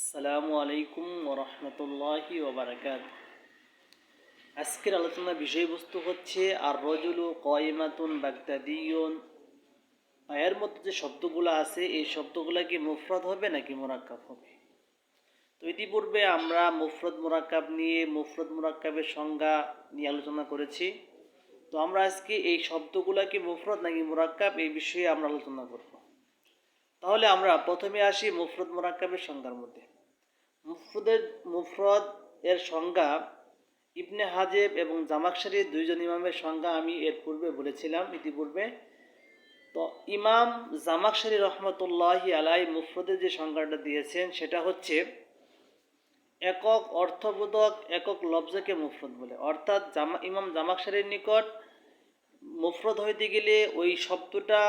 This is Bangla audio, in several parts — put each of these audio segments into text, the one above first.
আসসালামু আলাইকুম ওরহমতুল্লাহি ওবারাকাতুহু। আজকের আলোচনার বিষয়বস্তু হচ্ছে আর রজুলু কয়মাতুন বাগদাদিয়ুন। এর মধ্যে যে শব্দগুলো আছে এই শব্দগুলো কি মুফরদ হবে নাকি মুরাক্কাব হবে? তো ইতিপূর্বে আমরা মুফরদ মুরাক্কাব নিয়ে মুফরদ মুরাক্কাবের সংজ্ঞা নিয়ে আলোচনা করেছি। তো আমরা আজকে এই শব্দগুলো কি মুফরদ নাকি মুরাক্কাব এই বিষয়ে আমরা আলোচনা করব। তাহলে আমরা প্রথমে আসি মুফরদ মুরাক্কাবের সংজ্ঞার মধ্যে। মুফরদ এর সংজ্ঞা ইবনে হাজেব এবং জামাকশারি দুইজন ইমামের সংজ্ঞা আমি এর পূর্বে বলেছিলাম ইতিপূর্বে। তো ইমাম জামাকশারি রহমতুল্লাহি আলাই মুফরদের যে সংজ্ঞাটা দিয়েছেন সেটা হচ্ছে একক অর্থবোধক একক লফজকে মুফরদ বলে। অর্থাৎ ইমাম জামাকশারির নিকট মুফরদ হইতে গেলে ওই শব্দটা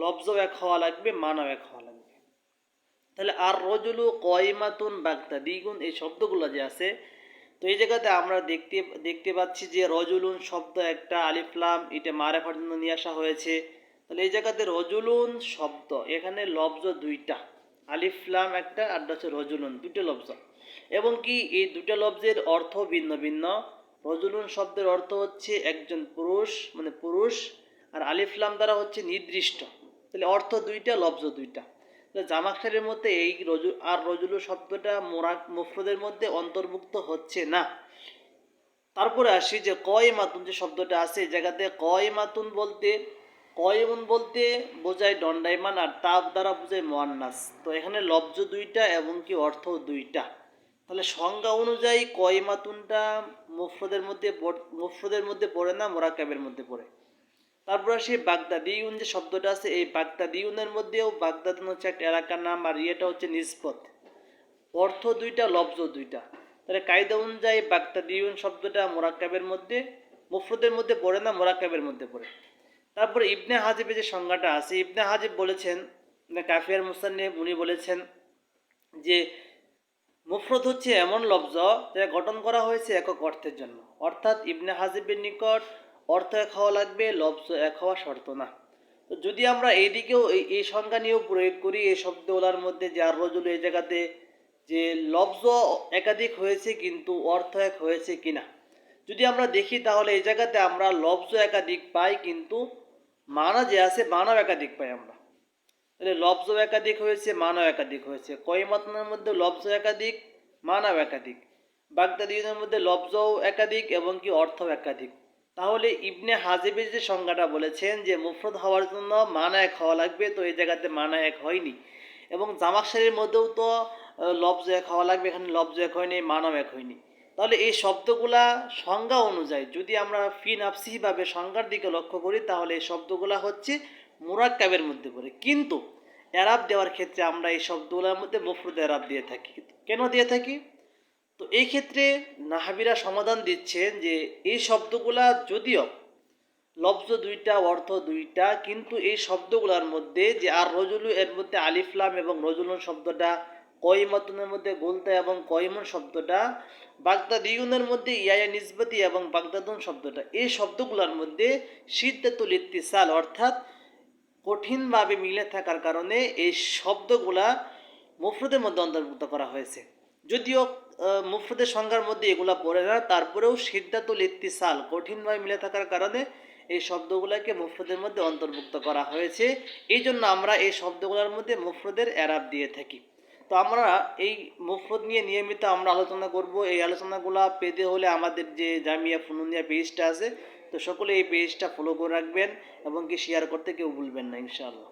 লফজও এক হওয়া লাগবে, মানাও এক হওয়া লাগবে। তাহলে আর রজুলু কয়মাতুন বাগদাদিগুন এই শব্দগুলো যে আছে, তো এই জায়গাতে আমরা দেখতে পাচ্ছি যে রজুলুন শব্দ একটা, আলিফ লাম এটা মারেফার জন্য নিয়ে আসা হয়েছে। তাহলে এই জায়গাতে রজুলুন শব্দ, এখানে লফজ দুইটা, আলিফ লাম একটা আর হচ্ছে রজুলুন, দুটো লফজ। এবং কি এই দুটো লফজের অর্থ ভিন্ন ভিন্ন। রজুলুন শব্দের অর্থ হচ্ছে একজন পুরুষ, মানে পুরুষ, আর আলিফ লাম দ্বারা হচ্ছে নির্দিষ্ট। তাহলে অর্থ দুইটা, লফজ দুইটা। জামাকশারির মধ্যে এই রজুলু শব্দটা মুফরদের মধ্যে অন্তর্ভুক্ত হচ্ছে না। তারপরে আসি যে কয়মাতুন যে শব্দটা আছে এই জায়গাতে কয়মাতুন বলতে কয়মুন বলতে বোঝায় দণ্ডায়মান, আর তাপ দ্বারা বোঝায় মুয়ান্নাস। তো এখানে লফজ দুইটা এবং কি অর্থ দুইটা। তাহলে সংজ্ঞা অনুযায়ী কয়মাতুনটা মুফরদের মধ্যে পড়ে না, মুরাক্কাবের মধ্যে পড়ে। তারপর আসি বাগদাদিউন যে শব্দটা আছে, এই বাগদাদিউনের মধ্যেও বাগদাদ হচ্ছে একটা এলাকার নাম, আর ইয়েটা হচ্ছে নিসবত। অর্থ দুইটা, লফজ দুইটা। তাহলে কায়দা অনুযায়ী বাগদাদিউন শব্দটা মুরাক্কাবের মধ্যে, মুফরদের মধ্যে পড়ে না, মুরাক্কাবের মধ্যে পড়ে। তারপরে ইবনে হাজিবের যে সংজ্ঞাটা আছে, ইবনে হাজিব বলেছেন, কাফিয়ার মুসান্নিফ উনি বলেছেন যে মুফরদ হচ্ছে এমন লফজ যা গঠন করা হয়েছে একক অর্থের জন্য। অর্থাৎ ইবনে হাজিবের নিকট অর্থ এক হওয়া লাগবে, লফজ এক হওয়া শর্ত না। তো যদি আমরা এইদিকেও এই সংজ্ঞা নিয়েও প্রয়োগ করি এই শব্দগুলোর মধ্যে যে আর রজুল, এই জায়গাতে যে লফজ একাধিক হয়েছে কিন্তু অর্থ এক হয়েছে কিনা যদি আমরা দেখি, তাহলে এই জায়গাতে আমরা লফজ একাধিক পাই কিন্তু মানা যে আছে মানাও একাধিক পাই আমরা। তাহলে লফজ একাধিক হয়েছে, মানাও একাধিক হয়েছে। কয়মাতুনের মধ্যে লফজ একাধিক, মানাও একাধিক। বাগদাদিদের মধ্যে লফজও একাধিক এবং কি অর্থ একাধিক। তাহলে ইবনে হাজিবের যে সংজ্ঞাটা বলেছেন যে মুফরদ হওয়ার জন্য মানা এক হওয়া লাগবে, তো এই জায়গাতে মানা এক হয়নি। এবং জামাকশারির মধ্যেও তো লফজ এক হওয়া লাগবে, এখানে লফজ এক হয়নি, মানাও এক হয়নি। তাহলে এই শব্দগুলা সংজ্ঞা অনুযায়ী যদি আমরা ফি নাফসিভাবে সংজ্ঞার দিকে লক্ষ্য করি, তাহলে এই শব্দগুলা হচ্ছে মুরাক্কাবের মধ্যে পড়ে। কিন্তু এরাব দেওয়ার ক্ষেত্রে আমরা এই শব্দগুলোর মধ্যে মুফরদ এরাব দিয়ে থাকি। কেন দিয়ে থাকি? তো এই ক্ষেত্রে নাহাবিরা সমাধান দিচ্ছেন যে এই শব্দগুলা যদিও লফজ দুইটা, অর্থ দুইটা, কিন্তু এই শব্দগুলোর মধ্যে যে আর রজুলু এর মধ্যে আলিফলাম এবং রজুলুন শব্দটা, কয়মাতুনের মধ্যে গুলতা এবং কয়মুন শব্দটা, বাগদাদিউনের মধ্যে ইয়ায়া নিসবতি এবং বাগদাদুন শব্দটা, এই শব্দগুলোর মধ্যে শিদ্দাতুল ইত্তিসাল অর্থাৎ কঠিনভাবে মিলে থাকার কারণে এই শব্দগুলা মুফরদের মধ্যে অন্তর্ভুক্ত করা হয়েছে। যদিও মুফরদের সংজ্ঞার মধ্যে এগুলা পড়ে না, তারপরেও শিদ্দাতুল ইত্তিসাল কঠিনভাবে মিলে থাকার কারণে এই শব্দগুলোকে মুফরদের মধ্যে অন্তর্ভুক্ত করা হয়েছে। এই জন্য আমরা এই শব্দগুলোর মধ্যে মুফরদের এরাব দিয়ে থাকি। তো আমরা এই মুফরদ নিয়ে নিয়মিত আমরা আলোচনা করব। এই আলোচনাগুলো পেতে হলে আমাদের যে জামিয়া ফুনুনিয়া পেজটা আছে, তো সকলে এই পেজটা ফলো করে রাখবেন এবং কি শেয়ার করতে কেউ ভুলবেন না ইনশাআল্লাহ।